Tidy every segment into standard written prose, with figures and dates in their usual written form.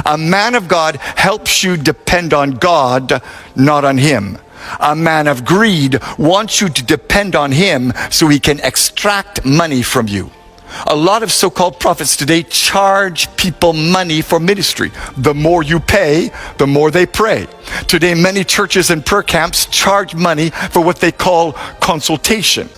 A man of God helps you depend on God, not on him. A man of greed wants you to depend on him so he can extract money from you. A lot of so-called prophets today charge people money for ministry. The more you pay, the more they pray. Today, many churches and prayer camps charge money for what they call consultation.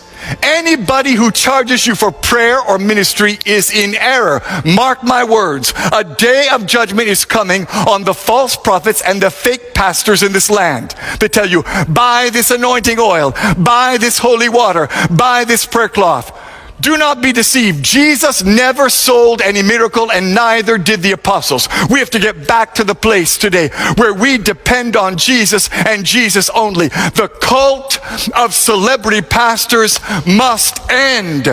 Anybody who charges you for prayer or ministry is in error. Mark my words. A day of judgment is coming on the false prophets and the fake pastors in this land. They tell you, buy this anointing oil, buy this holy water, buy this prayer cloth. Do not be deceived. Jesus never sold any miracle, and neither did the apostles. We have to get back to the place today where we depend on Jesus and Jesus only. The cult of celebrity pastors must end.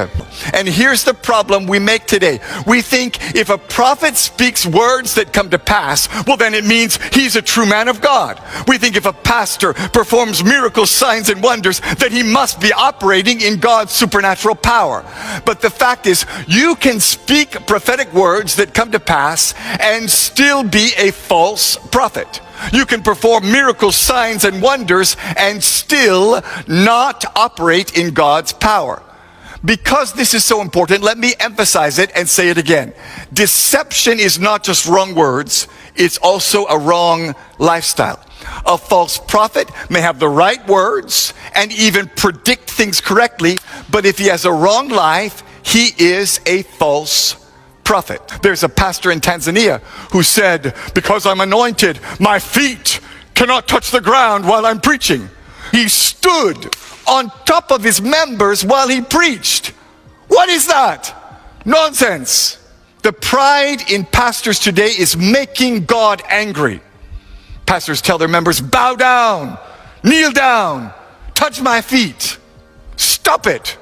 And here's the problem we make today. We think if a prophet speaks words that come to pass, well, then it means he's a true man of God. We think if a pastor performs miracles, signs, and wonders, that he must be operating in God's supernatural power. But the fact is, you can speak prophetic words that come to pass and still be a false prophet. You can perform miracles, signs, and wonders and still not operate in God's power. Because this is so important, let me emphasize it and say it again. Deception is not just wrong words, it's also a wrong lifestyle. A false prophet may have the right words and even predict things correctly, but if he has a wrong life, he is a false prophet. There's a pastor in Tanzania who said, because I'm anointed, my feet cannot touch the ground while I'm preaching. He stood on top of his members while he preached. What is that? Nonsense. The pride in pastors today is making God angry. Pastors tell their members, bow down, kneel down, touch my feet. Stop it.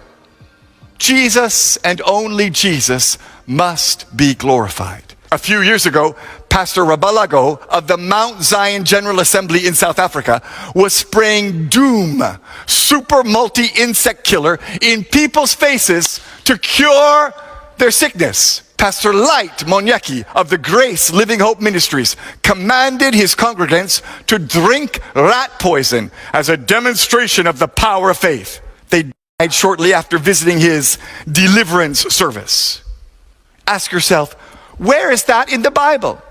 Jesus and only Jesus must be glorified. A few years ago, Pastor Rabalago of the Mount Zion General Assembly in South Africa was spraying Doom, super multi-insect killer, in people's faces to cure their sickness. Pastor Light Monyeki of the Grace Living Hope Ministries commanded his congregants to drink rat poison as a demonstration of the power of faith. They died shortly after visiting his deliverance service. Ask yourself, where is that in the Bible?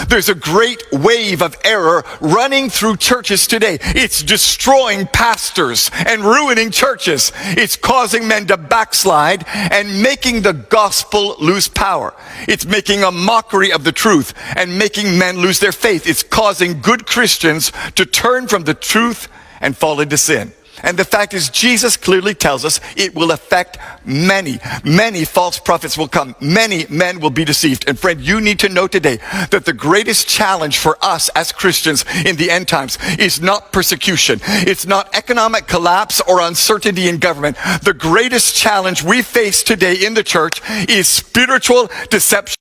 There's a great wave of error running through churches today. It's destroying pastors and ruining churches. It's causing men to backslide and making the gospel lose power. It's making a mockery of the truth and making men lose their faith. It's causing good Christians to turn from the truth and fall into sin. And the fact is, Jesus clearly tells us it will affect many. Many false prophets will come. Many men will be deceived. And friend, you need to know today that the greatest challenge for us as Christians in the end times is not persecution. It's not economic collapse or uncertainty in government. The greatest challenge we face today in the church is spiritual deception.